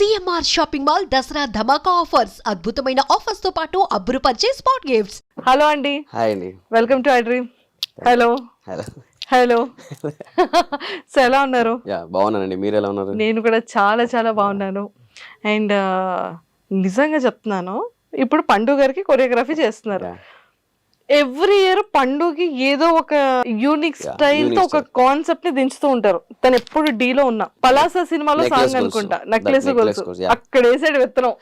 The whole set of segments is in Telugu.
సిఎంఆర్ షాపింగ్ మాల్ దసరా ధమాకా ఆఫర్స్ అద్భుతమైన ఆఫర్స్ తో పాటు అబ్బురుపరిచే స్పాట్ గిఫ్ట్స్. హలో అండి, హాయ్ అండి. Welcome to I dream. Hello hello hello so ఎలా ఉన్నారు? బాగున్నానండి, మీరు ఎలా ఉన్నారు? నేను కూడా చాలా చాలా బాగున్నాను. అండ్ నిజంగా చెప్తున్నాను, ఇప్పుడు పండు గారికి కొరియోగ్రఫీ చేస్తున్నారు. ఎవ్రీ ఇయర్ పండుగకి ఏదో ఒక యూనిక్ స్టైల్ తో ఒక కాన్సెప్ట్ ని దించుతూ ఉంటారు. తను ఎప్పుడు డీలో ఉన్నా పలాసా సినిమాలో సాంగ్ అనుకుంటా, నెక్లెస్ గొలుసు అక్కడ వేసాడు విత్తనం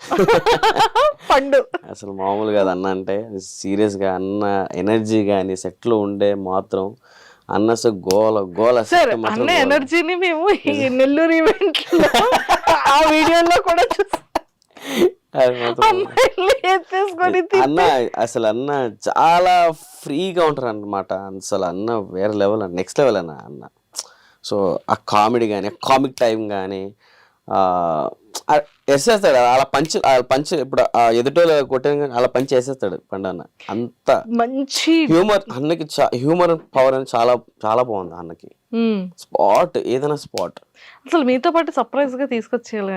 పండు. అసలు మామూలు కాదు అన్న అంటే, సీరియస్ గా అన్న ఎనర్జీ గానీ సెట్ లో ఉండే మాత్రం అన్న గోల గోల. సార్ అన్న ఎనర్జీని మేము ఈ నెల్లూరు ఈవెంట్ ఆ వీడియోలో కూడా చూసాం. అన్న అసలు అన్న చాలా ఫ్రీగా ఉంటారు అన్నమాట. అసలు అన్న వేరే లెవెల్, నెక్స్ట్ లెవెల్ అన్న. సో ఆ కామెడీ కానీ, కామిక్ టైం కానీ వేసేస్తాడు. అలా పంచ్ ఇప్పుడు ఎదుటోళ్ళు కొట్టాను కానీ అలా పంచ్ వేసేస్తాడు పండు అన్న. అంత మంచి హ్యూమర్ అన్నకి, హ్యూమర్ పవర్ అని చాలా చాలా బాగుంది అన్నకి. స్పాట్ ఏదైనా స్పాట్. అసలు మీతో పాటు సర్ప్రైజ్ గా తీసుకొచ్చేయాలి.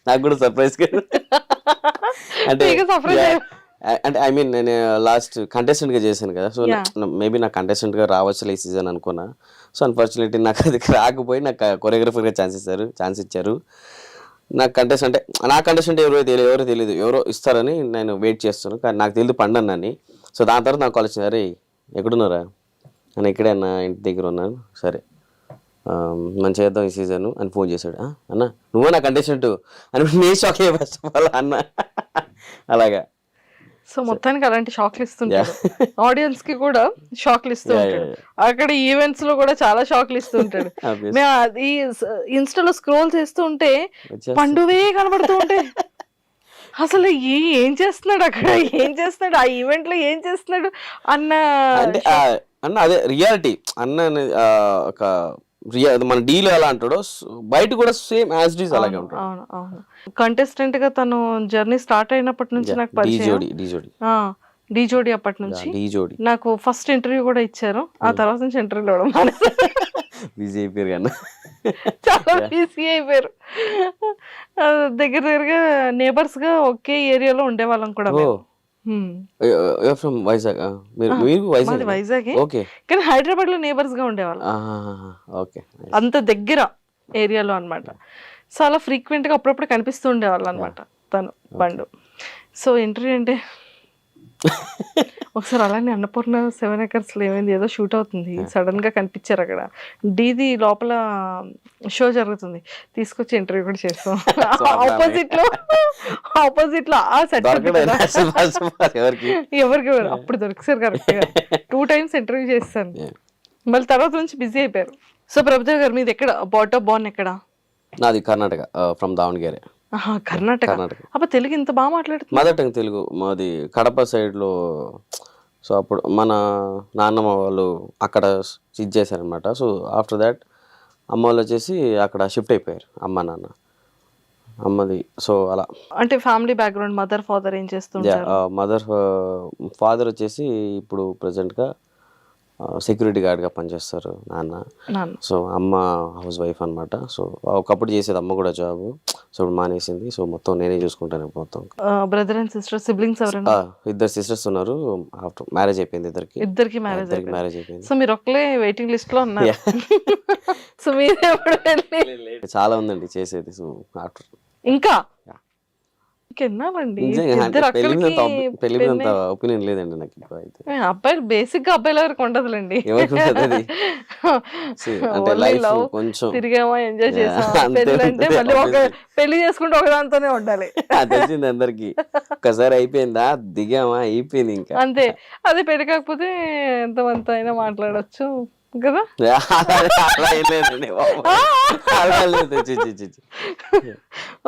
నాకు కూడా సర్ప్రైజ్ అంటే అంటే ఐ మీన్ నేను లాస్ట్ కంటెస్టెంట్ గా చేశాను కదా. సో మేబీ నాకు కంటెస్టెంట్ గా రావచ్చు ఈ సీజన్ అనుకున్నా. సో అన్ఫార్చునేట్లీ నాకు అది రాకపోయి నాకు కొరియోగ్రఫర్ గా ఛాన్స్ ఇచ్చారు. నాకు కంటెస్టెంట్ ఎవరో తెలియదు, ఎవరో ఇస్తారని నేను వెయిట్ చేస్తాను. కానీ నాకు తెలియదు పండన్నని. సో దాని తర్వాత నాకు కాల్ వచ్చింది, అరే ఎక్కడున్నారా అని. ఇక్కడే అన్న, ఇంటి దగ్గర ఉన్నాను. సరే మనం చేద్దాం ఈ సీజన్ అని ఫోన్ చేశాడు. అన్న నువ్వు నా కంటెస్టెంట్ అని నేను షాక్ అయ్యా ఫస్ట్ ఆఫ్ ఆల్ అన్న. అలాగా సో మొత్తానికి అలాంటి షాక్లు ఇస్తుంటాడు, ఆడియన్స్ కి కూడా షాక్లు ఇస్తూ ఉంటాడు. అక్కడ ఈవెంట్స్ లో కూడా చాలా షాక్లు ఇస్తూ ఉంటాడు. మేము ఈ ఇన్స్టాలో స్క్రోల్ చేస్తూ ఉంటే పండువే కనబడుతూ ఉంటే అసలు ఏం చేస్తున్నాడు అక్కడ, ఏం చేస్తున్నాడు ఆ ఈవెంట్ లో, ఏం చేస్తున్నాడు అన్న అదే రియాలిటీ అన్న. ఒక మన డీలో ఎలా అంటాడో బయట కూడా సేమ్ యాజ్ ఇట్ ఈస్ అలాగే ఉంటాడు. కంటెస్టెంట్ గా తను జర్నీ స్టార్ట్ అయినప్పటి నుంచి నాకు పరిచయం. డీ జోడి అప్పటి నుంచి నాకు ఫస్ట్ ఇంటర్వ్యూ కూడా ఇచ్చారు. ఆ తర్వాత నుంచి ఇంటర్వ్యూ ఇవ్వడం బిజీ అయిపోయారు కన్నా, చాలా బిజీ అయిపోయారు. దగ్గరగా నేబర్స్ గా ఒకే ఏరియాలో ఉండేవాళ్ళం కూడా. వైజాగ్ కానీ హైదరాబాద్ లో నేబర్స్ గా ఉండేవాళ్ళం. అంత దగ్గర ఏరియాలో అన్నమాట. చాలా ఫ్రీక్వెంట్ గా అప్పుడప్పుడు కనిపిస్తూ ఉండేవాళ్ళు అనమాట తను పండు. సో ఇంటర్వ్యూ అంటే ఒకసారి అలానే అన్నపూర్ణ 7 acres లో ఏమైంది, ఏదో షూట్ అవుతుంది, సడన్ గా కనిపించారు అక్కడ. డీది లోపల షో జరుగుతుంది, తీసుకొచ్చి ఇంటర్వ్యూ కూడా చేస్తాం. ఆపోజిట్ లో ఆ సెట్ ఎవరికి అప్పుడు దొరికిసారు కరెక్ట్ గా. 2 times ఇంటర్వ్యూ చేస్తాను, మళ్ళీ తర్వాత నుంచి బిజీ అయిపోయారు. సో ప్రభుదేవ్ గారు మీది ఎక్కడ, బార్న్ ఎక్కడ? నాది కర్ణాటక, ఫ్రమ్ దావణగేరే. కర్ణాటక. అప్పుడు తెలుగు ఇంత బాగా మాట్లాడుతుంది? మదర్ టంగ్ తెలుగు మాది, కడప సైడ్లో. సో అప్పుడు మన నాన్నమ్మ వాళ్ళు అక్కడ ఇది చేశారనమాట. సో ఆఫ్టర్ దాట్ అమ్మ వాళ్ళు వచ్చేసి అక్కడ షిఫ్ట్ అయిపోయారు, అమ్మ నాన్న అమ్మది. సో అలా అంటే ఫ్యామిలీ బ్యాక్గ్రౌండ్, మదర్ ఫాదర్ ఏం చేస్తుంటారు? ఫాదర్ వచ్చేసి ఇప్పుడు ప్రెసెంట్గా సెక్యూరిటీ గార్డ్గా పనిచేస్తారు నాన్న. సో అమ్మ హౌస్ వైఫ్ అనమాట. సో ఒకప్పుడు చేసేది అమ్మ కూడా జాబ్. సో ఇప్పుడు మానేసింది. సో మొత్తం నేనే చూసుకుంటాను మొత్తం. బ్రదర్ అండ్ సిస్టర్, సిబ్లింగ్స్ ఎవరైనా? 2 sisters ఉన్నారు. ఆఫ్టర్ మ్యారేజ్ అయిపోయింది ఇద్దరికి మ్యారేజ్ అయిపోయింది. సో మీరు ఒక్కలే వెయిటింగ్ లిస్ట్ లో ఉన్నారు. సో మీరు చాలా ఉందండి చేసేది. సో ఆఫ్టర్ ఇంకా ఒపీనియన్ లేదండి నాకు. అబ్బాయిలు బేసిక్ గా అబ్బాయిల వరకు ఉండదులేండి. కొంచెం తిరిగామా, ఎంజాయ్ చేసామా, అంటే మళ్ళీ పెళ్లి చేసుకుంటే ఒకదాంతోనే ఉండాలి. తెలిసింది అందరికి. ఒకసారి అయిపోయిందా, దిగామా, అయిపోయింది ఇంకా అంతే. అదే పెళ్లి కాకపోతే ఎంతమంత అయినా మాట్లాడచ్చు కదా.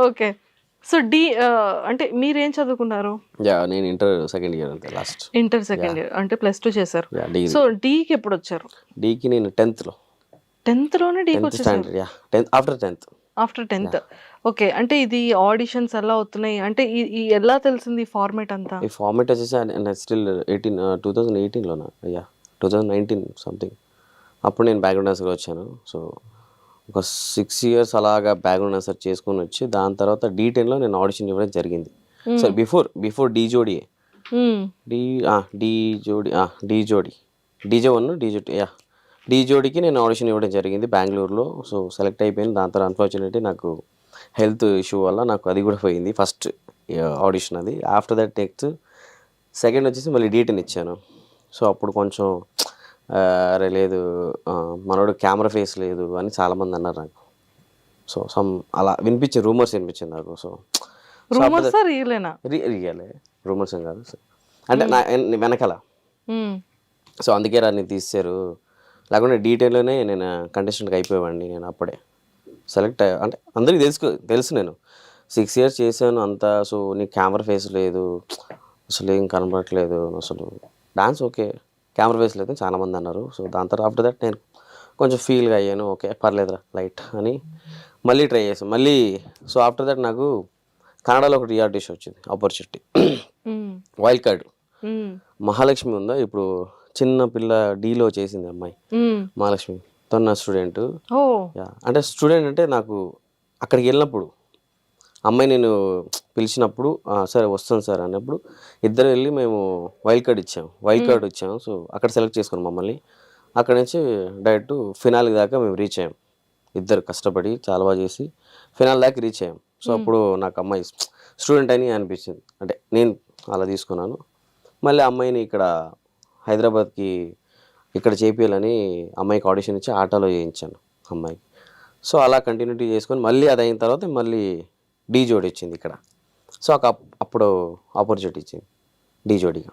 ఓకే. సో డి అంటే మీరేం చదువుకున్నారు? నేను ఇంటర్ సెకండ్ ఇయర్ అంతే, లాస్ట్ ఇంటర్ సెకండ్ ఇయర్ అంటే +2 చేశారు. సో డీకి ఎప్పుడు వచ్చారు? డీకి నేను 10th లోనే డీకి వచ్చేసారు. After 10th. ఓకే. అంటే ఇది ఆడిషన్స్ ఎలా అవుతున్నాయి అంటే ఎలా తెలిసింది ఈ ఫార్మేట్ అంతా? ఈ ఫార్మేట్ వచ్చేసి స్టిల్ 2018లోనా 2019 సంథింగ్. అప్పుడు నేను బ్యాక్గ్రౌండ్ డాన్సర్గా వచ్చాను. సో ఒక 6 ఇయర్స్ అలాగా బ్యాక్గ్రౌండ్ డాన్సర్ చేసుకొని వచ్చి దాని తర్వాత D10లో నేను ఆడిషన్ ఇవ్వడం జరిగింది. సో బిఫోర్ డీ జోడీ డీ డీ జోడీ డీ జోడీ డీజే1 డీ జోడీకి నేను ఆడిషన్ ఇవ్వడం జరిగింది బెంగళూరులో. సో సెలెక్ట్ అయిపోయింది. దాని తర్వాత అన్ఫార్చునేట్లీ నాకు హెల్త్ ఇష్యూ వల్ల నాకు అది కూడా పోయింది ఫస్ట్ ఆడిషన్ అది. ఆఫ్టర్ దట్ నెక్స్ట్ సెకండ్ వచ్చేసి మళ్ళీ D10 ఇచ్చాను. సో అప్పుడు కొంచెం అరే లేదు మనోడు కెమెరా ఫేస్ లేదు అని చాలామంది అన్నారు నాకు. సో అలా రూమర్స్ వినిపించింది నాకు. సో రియలే రూమర్స్ ఏం కాదు అంటే నా వెనకాల. సో అందుకే రా నేను తీశారు, లేకుంటే D10లోనే నేను కంటెస్టెంట్కి అయిపోయేవాడిని. నేను అప్పుడే సెలెక్ట్ అంటే అందరికీ తెలుసు నేను 6 ఇయర్స్ చేశాను అంతా. సో నీకు కెమెరా ఫేస్ లేదు, అసలు ఏం కనబడట్లేదు, అసలు డాన్స్ ఓకే కెమెరా ఫేస్ లేదు చాలామంది అన్నారు. సో దాని తర్వాత ఆఫ్టర్ దట్ నేను కొంచెం ఫీల్గా అయ్యాను, ఓకే పర్లేదురా లైట్ అని మళ్ళీ ట్రై చేశాను మళ్ళీ. సో ఆఫ్టర్ దట్ నాకు కన్నడలో ఒక రియాలిటీ షో వచ్చింది ఆపర్చునిటీ, వైల్డ్ కార్డ్. మహాలక్ష్మి ఉందా ఇప్పుడు చిన్న పిల్ల డీలో చేసింది అమ్మాయి మహాలక్ష్మి, తను నా స్టూడెంట్. అంటే స్టూడెంట్ అంటే నాకు అక్కడికి వెళ్ళినప్పుడు అమ్మాయి నేను పిలిచినప్పుడు సరే వస్తాను సార్ అన్నప్పుడు ఇద్దరు వెళ్ళి మేము వైల్డ్ కార్డ్ ఇచ్చాము. సో అక్కడ సెలెక్ట్ చేసుకున్నాం మమ్మల్ని. అక్కడ నుంచి డైరెక్ట్ ఫినాల్ దాకా మేము రీచ్ అయ్యాం. ఇద్దరు కష్టపడి చాలా బాగా చేసి ఫినాల్ దాకా రీచ్ అయ్యాం. సో అప్పుడు నాకు అమ్మాయి స్టూడెంట్ అని అనిపించింది, అంటే నేను అలా తీసుకున్నాను. మళ్ళీ అమ్మాయిని ఇక్కడ హైదరాబాద్కి ఇక్కడ చేపియాలని అమ్మాయికి ఆడిషన్ ఇచ్చి ఆటోలో చేయించాను అమ్మాయికి. సో అలా కంటిన్యూటీ చేసుకొని మళ్ళీ అది అయిన తర్వాత మళ్ళీ డీ జోడీ వచ్చింది ఇక్కడ. సో అప్పుడు ఆపర్చునిటీ ఇచ్చింది డీ జోడీగా.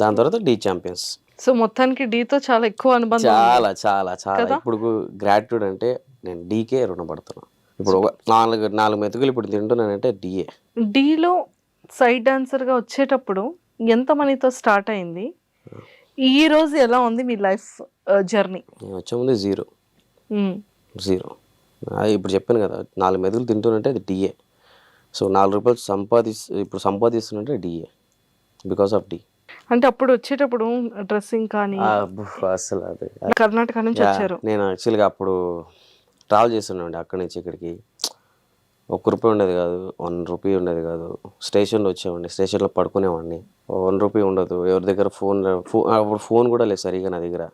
దాని తర్వాత డీ ఛాంపియన్స్. సో మొత్తానికి డీతో చాలా ఎక్కువ అనుబంధం. చాలా చాలా చాలా ఇప్పుడు గ్రాటిట్యూడ్ అంటే నేను డీకే రుణపడుతున్నాను. ఇప్పుడు ఒక నాలుగు మెతుకులు ఇప్పుడు తింటున్నానంటే డిఏ. డీలో సైడ్ డాన్సర్గా వచ్చేటప్పుడు ఎంత మనీతో స్టార్ట్ అయింది, ఈ రోజు ఎలా ఉంది మీ లైఫ్ జర్నీ? నేను వచ్చే ముందు జీరో. ఇప్పుడు చెప్పాను కదా 4 మెతుకులు తింటున్నంటే అది డిఏ. సో 4 రూపాయలు ఇప్పుడు సంపాదిస్తున్నంటే డిఏ బికాస్ ఆఫ్ డి. అంటే అప్పుడు వచ్చేటప్పుడు డ్రెస్సింగ్ కానీ అసలు అది కర్ణాటక నుంచి వచ్చారు. నేను యాక్చువల్గా అప్పుడు ట్రావెల్ చేస్తున్నాండి అక్కడి నుంచి ఇక్కడికి. ₹1 ఉండేది కాదు, ₹1 ఉండేది కాదు. స్టేషన్లో వచ్చేవాడిని, స్టేషన్లో పడుకునేవాడిని. ₹1 ఉండదు. ఎవరి దగ్గర అప్పుడు ఫోన్ కూడా లేదు సరిగా నా దగ్గర.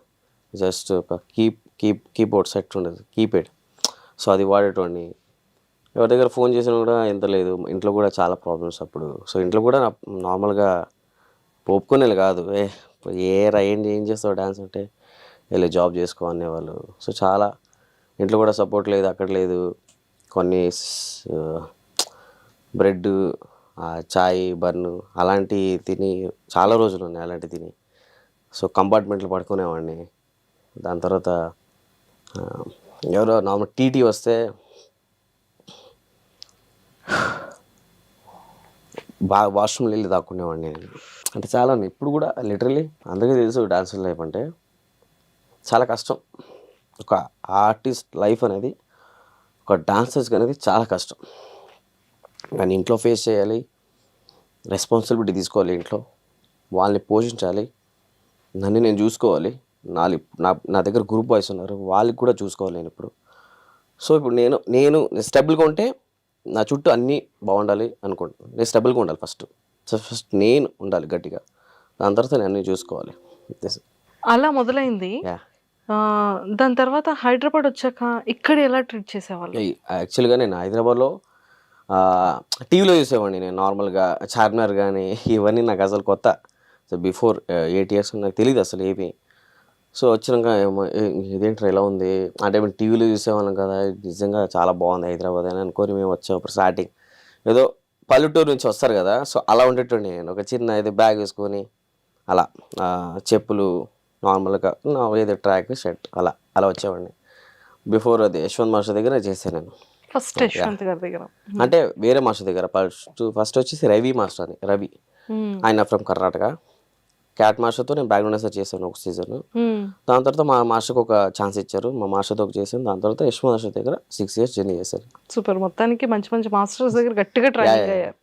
జస్ట్ ఒక కీబోర్డ్ సెట్ ఉండేది, కీప్యాడ్. సో అది వాడేటోడిని. ఎవరి దగ్గర ఫోన్ చేసినా కూడా ఎంత లేదు. ఇంట్లో కూడా చాలా ప్రాబ్లమ్స్ అప్పుడు. సో ఇంట్లో కూడా నార్మల్గా ఒప్పుకునేది కాదు. ఏం చేస్తావు డ్యాన్స్ అంటే వెళ్ళి జాబ్ చేసుకో అనేవాళ్ళు. సో చాలా ఇంట్లో కూడా సపోర్ట్ లేదు, అక్కడ లేదు. కొన్ని బ్రెడ్ చాయ్ బన్ను అలాంటివి తిని చాలా రోజులు ఉన్నాయి అలాంటివి తిని. సో కంపార్ట్మెంట్లో పడుకునేవాడిని. దాని తర్వాత ఎవరో నార్మల్ టీటీ వస్తే బాగా వాష్రూమ్లో వెళ్ళి దాక్కునేవాడిని నేను. అంటే చాలా ఇప్పుడు కూడా లిటరలీ అందరికీ తెలుసు డాన్స్ లైఫ్ అంటే చాలా కష్టం. ఒక ఆర్టిస్ట్ లైఫ్ అనేది, ఒక డాన్సర్స్ అనేది చాలా కష్టం. కానీ ఇంట్లో ఫేస్ చేయాలి, రెస్పాన్సిబిలిటీ తీసుకోవాలి, ఇంట్లో వాళ్ళని పోషించాలి, నన్ను నేను చూసుకోవాలి. నా దగ్గర గ్రూప్ బాయ్స్ ఉన్నారు, వాళ్ళకి కూడా చూసుకోవాలి నేను ఇప్పుడు. సో ఇప్పుడు నేను స్టెబుల్గా ఉంటే నా చుట్టూ అన్నీ బాగుండాలి అనుకుంటున్నాను. నేను స్టెబుల్గా ఉండాలి ఫస్ట్ నేను ఉండాలి గట్టిగా, దాని తర్వాత నేను అన్నీ చూసుకోవాలి. అలా మొదలైంది. దాని తర్వాత హైదరాబాద్ వచ్చాక ఇక్కడ ఎలా ట్రీట్ చేసేవాళ్ళు? యాక్చువల్గా నేను హైదరాబాద్లో టీవీలో చూసేవాడిని. నేను నార్మల్గా చార్మినార్ కానీ ఇవన్నీ నాకు అసలు కొత్త. సో బిఫోర్ 8 years నాకు తెలియదు అసలు ఏమి. సో వచ్చినాక ఇదేంటి ఇలా ఉంది అంటే మేము టీవీలో చూసేవాళ్ళం కదా, నిజంగా చాలా బాగుంది హైదరాబాద్ అని అనుకొని మేము వచ్చాం. అప్పుడు స్టార్టింగ్ ఏదో పల్లెటూరు నుంచి వస్తారు కదా, సో అలా ఉండేటండి. నేను ఒక చిన్న ఏదో బ్యాగ్ వేసుకొని అలా చెప్పులు నార్మల్గా ఏదో ట్రాక్ షర్ట్ అలా వచ్చేవాడిని. బిఫోర్ అది యశ్వంత్ మాస్టర్ దగ్గర చేశాను నేను. ఫస్ట్ యశ్వంత్ గారి దగ్గర అంటే వేరే మాస్టర్ దగ్గర ఫస్ట్ వచ్చేసి రవి మాస్టర్ అని, రవి ఆయన ఫ్రమ్ కర్ణాటక. క్యాట్ మాస్టర్తో నేను బ్యాక్గ్రౌండ్ డాన్సర్ చేశాను ఒక సీజన్. దాని తర్వాత మా మాస్టర్కి ఒక ఛాన్స్ ఇచ్చారు, మా మాస్టర్తో చేశాను. దాని తర్వాత యశ్వంత్ మాస్టర్ దగ్గర 6 years జర్నీ చేశాను. సూపర్. మొత్తానికి మంచి మంచి మాస్టర్స్ దగ్గర గట్టిగా ట్రైనింగ్ అయ్యారు.